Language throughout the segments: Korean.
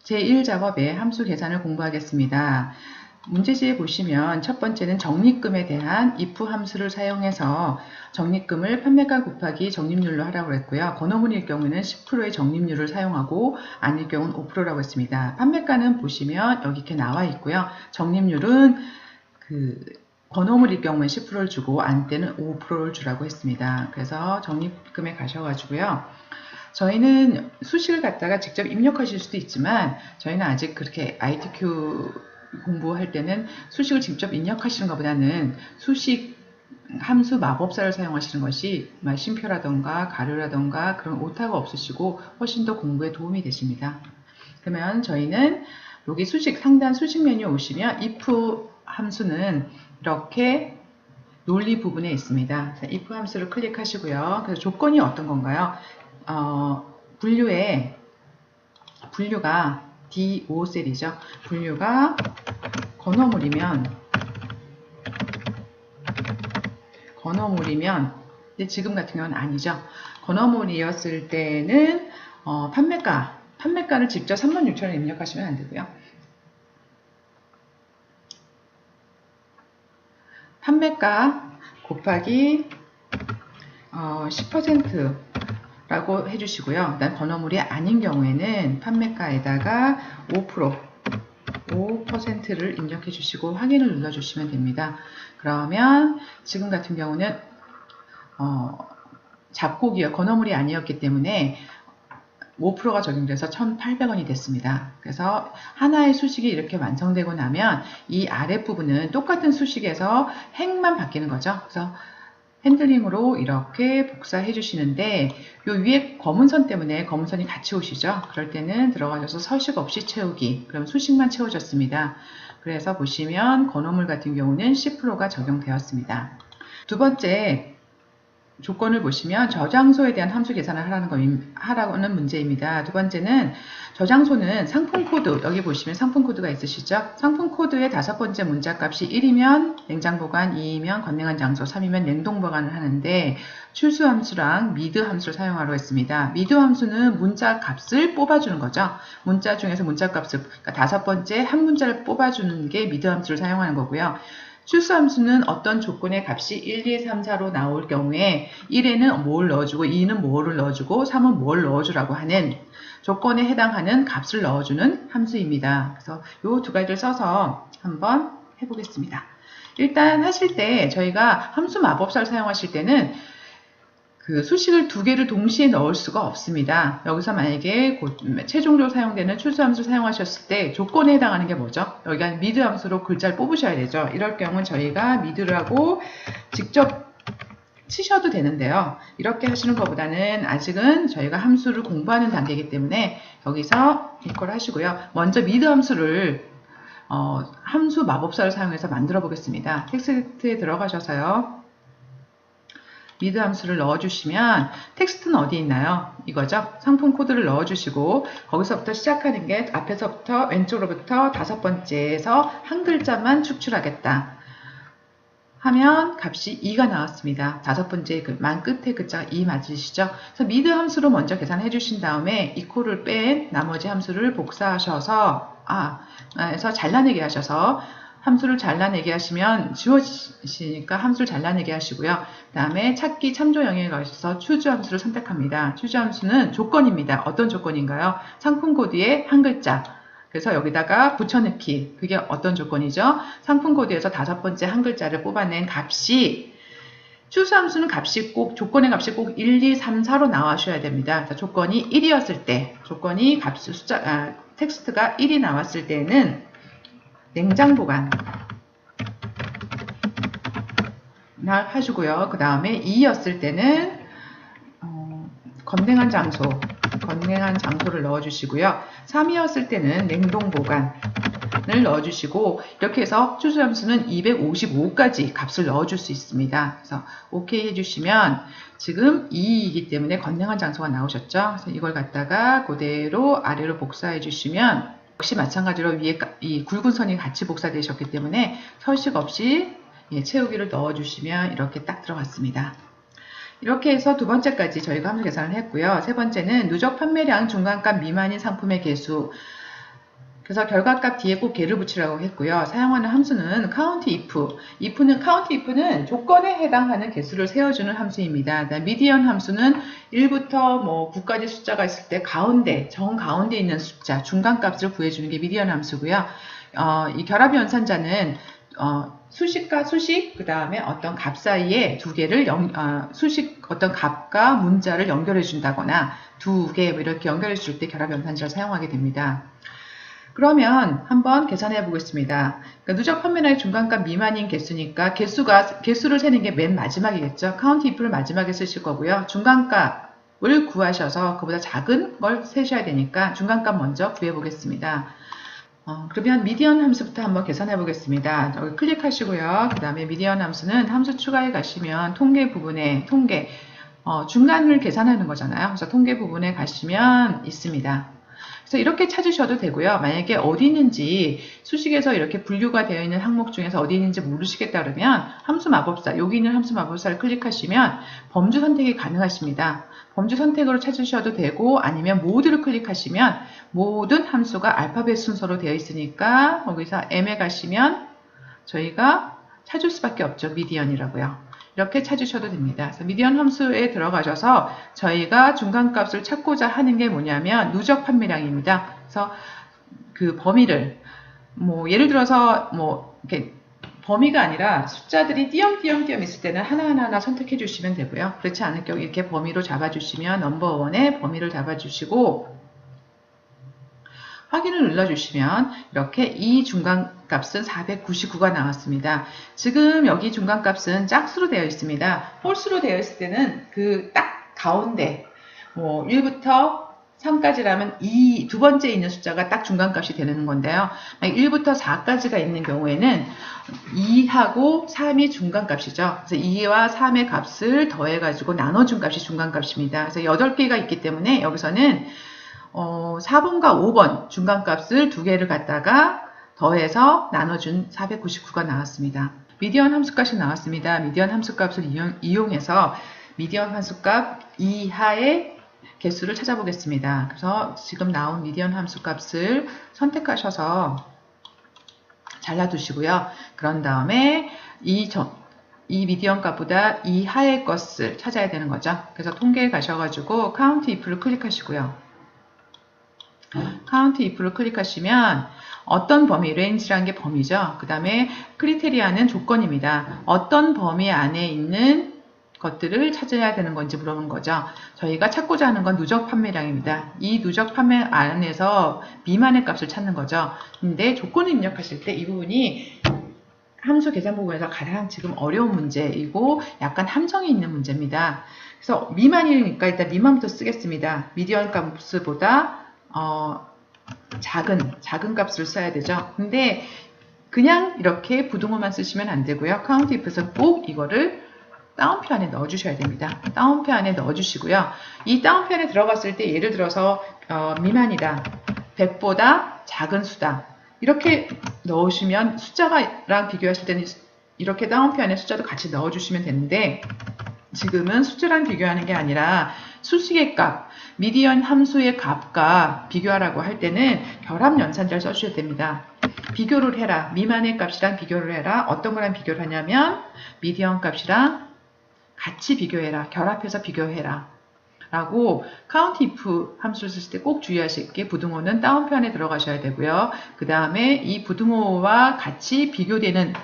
제1작업의 함수 계산을 공부하겠습니다. 문제지에 보시면 첫 번째는 적립금에 대한 if 함수를 사용해서 적립금을 판매가 곱하기 적립률로 하라고 했고요. 건어물일 경우는 10%의 적립률을 사용하고 아닐 경우는 5%라고 했습니다. 판매가는 보시면 여기 이렇게 나와 있고요. 적립률은 건어물일 경우에 10%를 주고 아닐 때는 5%를 주라고 했습니다. 그래서 적립금에 가셔가지고요. 저희는 수식을 갖다가 직접 입력하실 수도 있지만 저희는 아직 그렇게 ITQ 공부할 때는 수식을 직접 입력하시는 것보다는 수식 함수 마법사를 사용하시는 것이 쉼표라던가 가료라던가 그런 오타가 없으시고 훨씬 더 공부에 도움이 되십니다. 그러면 저희는 여기 상단 수식 메뉴 오시면 if 함수는 이렇게 논리 부분에 있습니다. 자, if 함수를 클릭하시고요. 그래서 조건이 어떤 건가요? 분류가 D5셀이죠. 분류가 건어물이면 근데 지금 같은 경우는 아니죠. 건어물이었을 때는 판매가를 직접 36,000원 입력하시면 안 되고요. 판매가 곱하기 10% 라고 해주시고요. 일단 건어물이 아닌 경우에는 판매가에다가 5%를 입력해 주시고 확인을 눌러 주시면 됩니다. 그러면 지금 같은 경우는 잡곡이요. 건어물이 아니었기 때문에 5%가 적용돼서 1,800원이 됐습니다. 그래서 하나의 수식이 이렇게 완성되고 나면 이 아랫부분은 똑같은 수식에서 행만 바뀌는 거죠. 그래서 핸들링으로 이렇게 복사해 주시는데 요 위에 검은 선 때문에 검은 선이 같이 오시죠. 그럴 때는 들어가셔서 서식 없이 채우기. 그럼 수식만 채워졌습니다. 그래서 보시면 건어물 같은 경우는 10%가 적용되었습니다. 두 번째 조건을 보시면 저장소에 대한 함수 계산을 하라는 문제입니다. 두 번째는 저장소는 상품 코드, 여기 보시면 상품 코드가 있으시죠? 상품 코드의 5번째 문자 값이 1이면 냉장 보관, 2이면 건냉한 장소, 3이면 냉동 보관을 하는데 출수 함수랑 미드 함수를 사용하려고 했습니다. 미드 함수는 문자 값을 뽑아주는 거죠. 문자 중에서 문자 값을, 그러니까 5번째 한 문자를 뽑아주는 게 미드 함수를 사용하는 거고요. 출수함수는 어떤 조건의 값이 1, 2, 3, 4로 나올 경우에 1에는 뭘 넣어주고 2는 뭐를 넣어주고 3은 뭘 넣어주라고 하는 조건에 해당하는 값을 넣어주는 함수입니다. 그래서 이 두 가지를 써서 한번 해보겠습니다. 일단 하실 때 저희가 함수 마법사를 사용하실 때는 수식을 두 개를 동시에 넣을 수가 없습니다. 여기서 만약에 최종적으로 사용되는 출수함수를 사용하셨을 때 조건에 해당하는 게 뭐죠? 여기가 미드 함수로 글자를 뽑으셔야 되죠. 이럴 경우는 저희가 미드라고 직접 치셔도 되는데요. 이렇게 하시는 것보다는 아직은 저희가 함수를 공부하는 단계이기 때문에 여기서 이걸 하시고요. 먼저 미드 함수를 함수 마법사를 사용해서 만들어 보겠습니다. 텍스트에 들어가셔서요. 미드 함수를 넣어주시면 텍스트는 어디 있나요? 이거죠. 상품 코드를 넣어주시고 거기서부터 시작하는 게 앞에서부터 왼쪽으로부터 5번째에서 한 글자만 축출하겠다 하면 값이 2가 나왔습니다. 5번째 만 끝에 글자가 2 맞으시죠? 그래서 미드 함수로 먼저 계산해 주신 다음에 이코를 뺀 나머지 함수를 복사하셔서 그래서 잘라내기 하셔서 함수를 잘라내게 하시면 지워지니까 함수를 잘라내게 하시고요. 그 다음에 찾기 참조 영역에 가셔서 추주 함수를 선택합니다. 추주 함수는 조건입니다. 어떤 조건인가요? 상품 코드에 한 글자. 그래서 여기다가 붙여넣기. 그게 어떤 조건이죠? 상품 코드에서 5번째 한 글자를 뽑아낸 값이 추수 함수는 조건의 값이 꼭 1, 2, 3, 4로 나와셔야 됩니다. 자, 조건이 1이었을 때, 텍스트가 1이 나왔을 때는 냉장 보관 하시고요. 그 다음에 2였을 때는 건냉한 장소를 넣어주시고요. 3이었을 때는 냉동 보관을 넣어주시고 이렇게 해서 추수함수는 255까지 값을 넣어줄 수 있습니다. 그래서 OK 해주시면 지금 2이기 때문에 건냉한 장소가 나오셨죠. 그래서 이걸 갖다가 그대로 아래로 복사해 주시면 역시 마찬가지로 위에 이 굵은 선이 같이 복사되셨기 때문에 서식 없이 채우기를 넣어주시면 이렇게 딱 들어갔습니다. 이렇게 해서 두 번째까지 저희가 함수 계산을 했고요. 세 번째는 누적 판매량 중간값 미만인 상품의 개수 그래서 결과값 뒤에 꼭 개를 붙이라고 했고요. 사용하는 함수는 count if는 조건에 해당하는 개수를 세워주는 함수입니다. median 함수는 1부터 뭐 9까지 숫자가 있을 때 정가운데 있는 숫자, 중간값을 구해주는 게 median 함수고요. 이 결합 연산자는 수식과 수식, 그 다음에 어떤 값 사이에 두 개를 어떤 값과 문자를 연결해 준다거나 두 개 이렇게 연결해 줄 때 결합 연산자를 사용하게 됩니다. 그러면 한번 계산해 보겠습니다. 그러니까 누적 판매량의 중간값 미만인 개수니까 개수를 세는 게 맨 마지막이겠죠. count if를 마지막에 쓰실 거고요. 중간값을 구하셔서 그보다 작은 걸 세셔야 되니까 중간값 먼저 구해 보겠습니다. 그러면 median 함수부터 한번 계산해 보겠습니다. 여기 클릭하시고요. 그 다음에 median 함수는 함수 추가에 가시면 통계 부분에 중간을 계산하는 거잖아요. 그래서 통계 부분에 가시면 있습니다. 그래서 이렇게 찾으셔도 되고요. 만약에 어디 있는지 수식에서 이렇게 분류가 되어 있는 항목 중에서 어디 있는지 모르시겠다 그러면 함수 마법사, 여기 있는 함수 마법사를 클릭하시면 범주 선택이 가능하십니다. 범주 선택으로 찾으셔도 되고 아니면 모드를 클릭하시면 모든 함수가 알파벳 순서로 되어 있으니까 거기서 M에 가시면 저희가 찾을 수밖에 없죠. 미디언이라고요. 이렇게 찾으셔도 됩니다. 그래서 미디언 함수에 들어가셔서 저희가 중간값을 찾고자 하는 게 뭐냐면 누적 판매량입니다. 그래서 그 범위를 예를 들어서 이렇게 범위가 아니라 숫자들이 띄엄띄엄 있을 때는 하나하나 선택해 주시면 되고요. 그렇지 않을 경우 이렇게 범위로 잡아주시면 넘버원에 범위를 잡아주시고 확인을 눌러주시면 이렇게 이 중간값은 499가 나왔습니다. 지금 여기 중간값은 짝수로 되어 있습니다. 홀수로 되어 있을 때는 그 딱 가운데 1부터 3까지라면 이 두 번째 있는 숫자가 딱 중간값이 되는 건데요. 1부터 4까지가 있는 경우에는 2하고 3이 중간값이죠. 그래서 2와 3의 값을 더해가지고 나눠준 값이 중간값입니다. 그래서 8개가 있기 때문에 여기서는 4번과 5번 중간값을 두 개를 갖다가 더해서 나눠준 499가 나왔습니다. 미디언 함수값이 나왔습니다. 미디언 함수값을 이용해서 미디언 함수값 이하의 개수를 찾아보겠습니다. 그래서 지금 나온 미디언 함수값을 선택하셔서 잘라두시고요. 그런 다음에 이 미디언 값보다 이하의 것을 찾아야 되는 거죠. 그래서 통계에 가셔가지고 count if를 클릭하시고요. count if를 클릭하시면 어떤 범위, range라는 게 범위죠. 그 다음에 크리테리아는 조건입니다. 어떤 범위 안에 있는 것들을 찾아야 되는 건지 물어보는 거죠. 저희가 찾고자 하는 건 누적 판매량입니다. 이 누적 판매 안에서 미만의 값을 찾는 거죠. 근데 조건을 입력하실 때 이 부분이 함수 계산 부분에서 가장 지금 어려운 문제이고 약간 함정이 있는 문제입니다. 그래서 미만이니까 일단 미만부터 쓰겠습니다. 미디언 값보다 작은 값을 써야 되죠. 근데 그냥 이렇게 부등호만 쓰시면 안 되고요. count if에서 꼭 이거를 다운표 안에 넣어 주셔야 됩니다. 다운표 안에 넣어 주시고요. 이 다운표 안에 들어갔을 때 예를 들어서 미만이다. 100보다 작은 수다. 이렇게 넣으시면 숫자랑 비교하실 때는 이렇게 다운표 안에 숫자도 같이 넣어 주시면 되는데 지금은 숫자랑 비교하는 게 아니라 수식의 값, 미디언 함수의 값과 비교하라고 할 때는 결합 연산자를 써주셔야 됩니다. 비교를 해라. 미만의 값이랑 비교를 해라. 어떤 거랑 비교를 하냐면 미디언 값이랑 같이 비교해라. 결합해서 비교해라. 라고 count if 함수를 쓸 때 꼭 주의하실 게 부등호는 다운표 안에 들어가셔야 되고요. 그 다음에 이 부등호와 같이 비교되는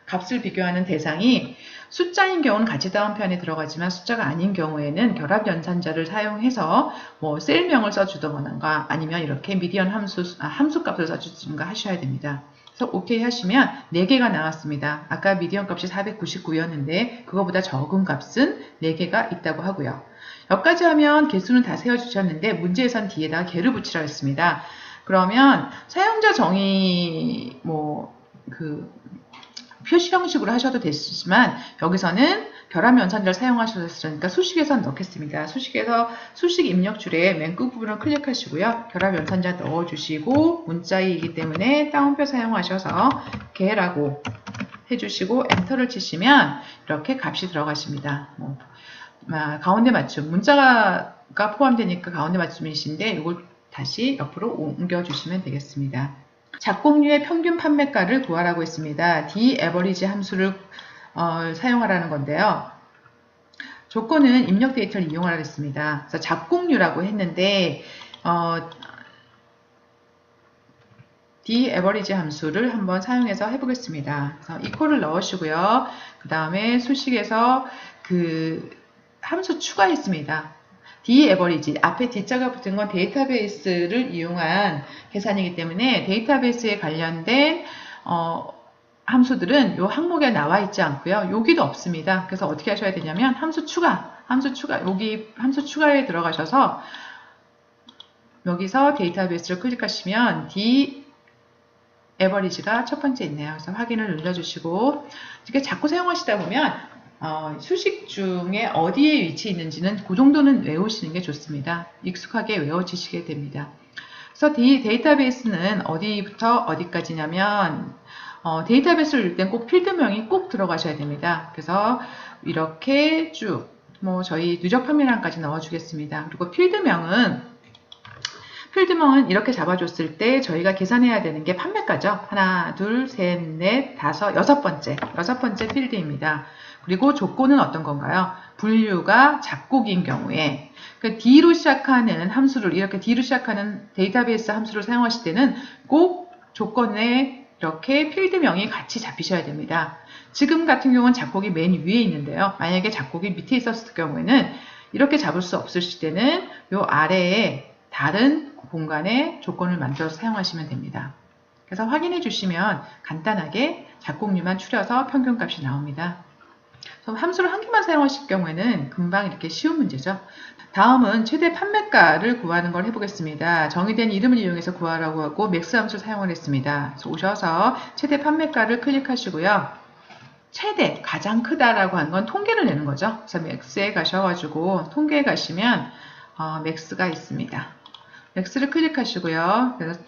값을 비교하는 대상이 숫자인 경우는 같이 다운표 안에 들어가지만 숫자가 아닌 경우에는 결합 연산자를 사용해서 셀명을 써주던가 아니면 이렇게 미디언 함수 값을 써주든가 하셔야 됩니다. 그래서 오케이 하시면 4개가 나왔습니다. 아까 미디언 값이 499였는데 그거보다 적은 값은 4개가 있다고 하고요. 여기까지 하면 개수는 다 세워주셨는데 문제에선 뒤에다가 개를 붙이라고 했습니다. 그러면 사용자 정의 표시 형식으로 하셔도 되시지만 여기서는 결합 연산자를 사용하셨으니까 수식에선 넣겠습니다. 수식에서 수식 입력줄에 맨 끝부분을 클릭하시고요. 결합 연산자 넣어주시고 문자이기 때문에 다운표 사용하셔서 개라고 해주시고 엔터를 치시면 이렇게 값이 들어가십니다. 가운데 맞춤 문자가 포함되니까 가운데 맞춤이신데 이걸 다시 옆으로 옮겨주시면 되겠습니다. 작곡류의 평균 판매가를 구하라고 했습니다. D-average 함수를 사용하라는 건데요. 조건은 입력 데이터를 이용하라고 했습니다. 그래서 작곡류라고 했는데 D-average 함수를 한번 사용해서 해보겠습니다. 그래서 equal을 넣으시고요. 그 다음에 수식에서 그 함수 추가했습니다. D-average, 앞에 D자가 붙은 건 데이터베이스를 이용한 계산이기 때문에 데이터베이스에 관련된 함수들은 이 항목에 나와 있지 않고요. 여기도 없습니다. 그래서 어떻게 하셔야 되냐면 함수 추가, 여기 함수 추가에 들어가셔서 여기서 데이터베이스를 클릭하시면 D-average가 첫 번째 있네요. 그래서 확인을 눌러주시고 이렇게 자꾸 사용하시다 보면 수식 중에 어디에 위치해 있는지는 그 정도는 외우시는 게 좋습니다. 익숙하게 외워지시게 됩니다. 그래서 데이터베이스는 어디부터 어디까지냐면 데이터베이스를 열 땐 꼭 필드명이 꼭 들어가셔야 됩니다. 그래서 이렇게 쭉 저희 누적 판매량까지 넣어주겠습니다. 그리고 필드명은 이렇게 잡아줬을 때 저희가 계산해야 되는 게 판매가죠. 하나, 둘, 셋, 넷, 다섯, 여섯 번째 필드입니다. 그리고 조건은 어떤 건가요? 분류가 작곡인 경우에 D로 시작하는 함수를 이렇게 D로 시작하는 데이터베이스 함수를 사용하실 때는 꼭 조건에 이렇게 필드명이 같이 잡히셔야 됩니다. 지금 같은 경우는 작곡이 맨 위에 있는데요. 만약에 작곡이 밑에 있었을 경우에는 이렇게 잡을 수 없으실 때는 이 아래에 다른 공간에 조건을 만들어서 사용하시면 됩니다. 그래서 확인해 주시면 간단하게 작곡류만 추려서 평균값이 나옵니다. 함수를 한 개만 사용하실 경우에는 금방 이렇게 쉬운 문제죠. 다음은 최대 판매가를 구하는 걸 해보겠습니다. 정의된 이름을 이용해서 구하라고 하고 맥스 함수를 사용을 했습니다. 그래서 오셔서 최대 판매가를 클릭하시고요. 최대, 가장 크다라고 하는 건 통계를 내는 거죠. 그래서 맥스에 가셔가지고 통계에 가시면 맥스가 있습니다. 맥스를 클릭하시고요. 그래서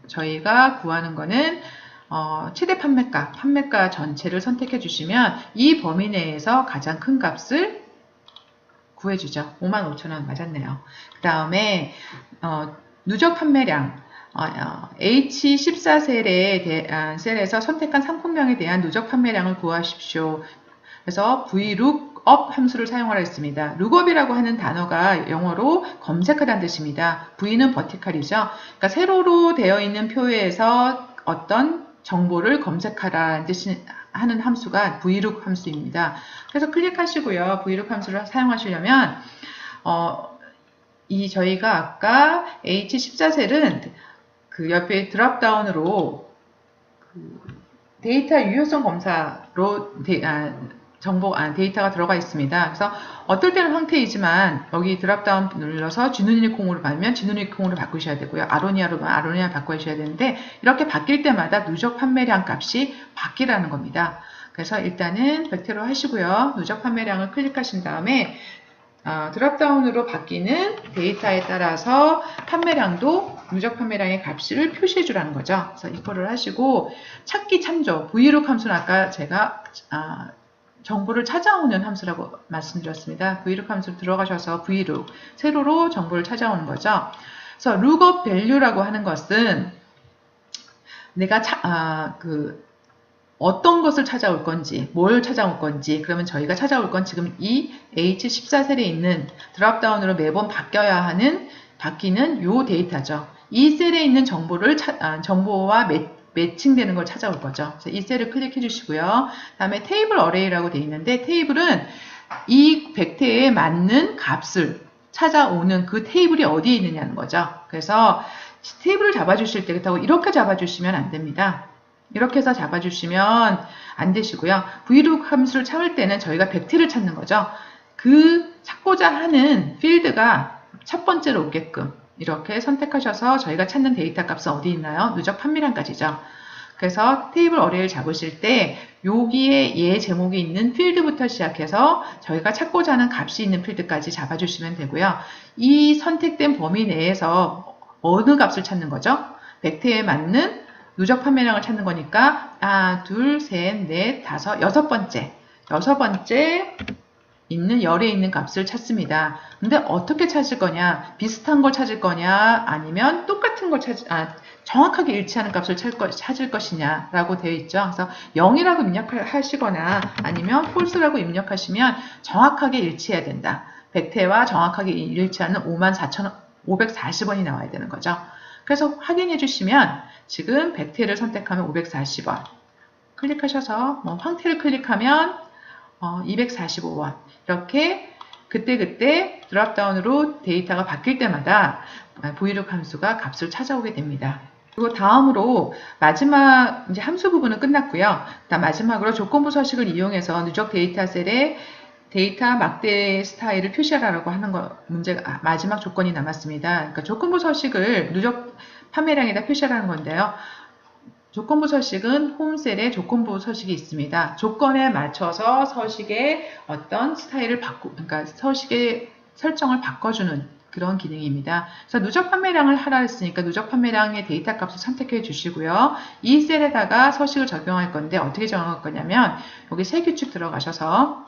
저희가 구하는 거는 최대 판매가 전체를 선택해 주시면 이 범위 내에서 가장 큰 값을 구해주죠. 55,000원 맞았네요. 그 다음에 누적 판매량 H14셀에 셀에서 선택한 상품명에 대한 누적 판매량을 구하십시오. 그래서 VLOOKUP 함수를 사용하라 했습니다. lookup이라고 하는 단어가 영어로 검색하다는 뜻입니다. V는 버티컬이죠. 그러니까 세로로 되어 있는 표에서 어떤 정보를 검색하라는 뜻이 하는 함수가 VLOOK 함수입니다. 그래서 클릭하시고요. VLOOK 함수를 사용하시려면 저희가 아까 H14셀은 그 옆에 드랍다운으로 데이터 유효성 검사로 데이터가 들어가 있습니다. 그래서 어떨 때는 황태이지만 여기 드랍다운 눌러서 지누니콩으로 바꾸면 지누니콩으로 바꾸셔야 되고요. 아로니아로 바꾸면 아로니아 바꾸셔야 되는데 이렇게 바뀔 때마다 누적 판매량 값이 바뀌라는 겁니다. 그래서 일단은 100대로 하시고요. 누적 판매량을 클릭하신 다음에 드랍다운으로 바뀌는 데이터에 따라서 판매량도 누적 판매량의 값을 표시해 주라는 거죠. 그래서 이거를 하시고 찾기 참조 VLOOK 함수는 아까 제가 정보를 찾아오는 함수라고 말씀드렸습니다. VLOOK 함수로 들어가셔서 VLOOK 세로로 정보를 찾아오는 거죠. 그래서 lookup value라고 하는 것은 내가 어떤 것을 찾아올 건지, 뭘 찾아올 건지, 그러면 저희가 찾아올 건 지금 이 H14셀에 있는 드랍다운으로 매번 바뀌는 요 데이터죠. 이 셀에 있는 정보와 매칭되는 걸 찾아올 거죠. 그래서 이 셀을 클릭해 주시고요. 다음에 테이블 어레이라고 되어 있는데 테이블은 이 벡터에 맞는 값을 찾아오는 그 테이블이 어디에 있느냐는 거죠. 그래서 테이블을 잡아주실 때 그렇다고 이렇게 잡아주시면 안 됩니다. 이렇게 해서 잡아주시면 안 되시고요. VLOOK 함수를 찾을 때는 저희가 벡터를 찾는 거죠. 그 찾고자 하는 필드가 첫 번째로 오게끔 이렇게 선택하셔서 저희가 찾는 데이터 값은 어디 있나요? 누적 판매량까지죠. 그래서 테이블 어레이를 잡으실 때 여기에 얘 제목이 있는 필드부터 시작해서 저희가 찾고자 하는 값이 있는 필드까지 잡아주시면 되고요. 이 선택된 범위 내에서 어느 값을 찾는 거죠? 벡터에 맞는 누적 판매량을 찾는 거니까 하나, 둘, 셋, 넷, 다섯, 여섯 번째 있는 열에 있는 값을 찾습니다. 근데 어떻게 찾을 거냐? 비슷한 걸 찾을 거냐? 아니면 똑같은 걸 정확하게 일치하는 값을 찾을 것이냐? 라고 되어 있죠. 그래서 0이라고 입력하시거나 아니면 false라고 입력하시면 정확하게 일치해야 된다. 백태와 정확하게 일치하는 54,540원이 나와야 되는 거죠. 그래서 확인해 주시면 지금 백태를 선택하면 540원. 클릭하셔서 황태를 클릭하면 245원. 이렇게 그때그때 드롭다운으로 데이터가 바뀔 때마다 V6 함수가 값을 찾아오게 됩니다. 그리고 다음으로 마지막 이제 함수 부분은 끝났고요. 마지막으로 조건부 서식을 이용해서 누적 데이터 셀에 데이터 막대 스타일을 표시하라고 하는 문제가 마지막 조건이 남았습니다. 그러니까 조건부 서식을 누적 판매량에다 표시하라는 건데요. 조건부 서식은 홈셀에 조건부 서식이 있습니다. 조건에 맞춰서 서식의 어떤 스타일을 그러니까 서식의 설정을 바꿔주는 그런 기능입니다. 그래서 누적 판매량을 하라 했으니까 누적 판매량의 데이터 값을 선택해 주시고요. 이 셀에다가 서식을 적용할 건데 어떻게 적용할 거냐면 여기 세 규칙 들어가셔서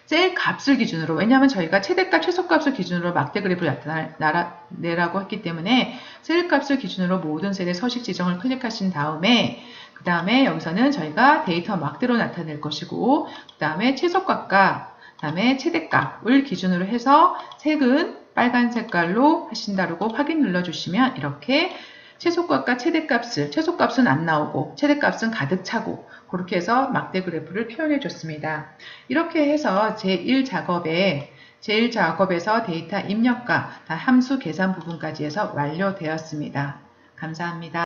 셀 값을 기준으로, 왜냐하면 저희가 최대값, 최소값을 기준으로 막대 그래프를 나타내라고 했기 때문에 셀 값을 기준으로 모든 셀의 서식 지정을 클릭하신 다음에 그 다음에 여기서는 저희가 데이터 막대로 나타낼 것이고 그 다음에 최소값과 그 다음에 최대값을 기준으로 해서 색은 빨간 색깔로 하신다고 확인 눌러주시면 이렇게 최소값과 최소값은 안 나오고 최대값은 가득 차고 그렇게 해서 막대 그래프를 표현해 줬습니다. 이렇게 해서 제1작업에서 데이터 입력과 함수 계산 부분까지 해서 완료되었습니다. 감사합니다.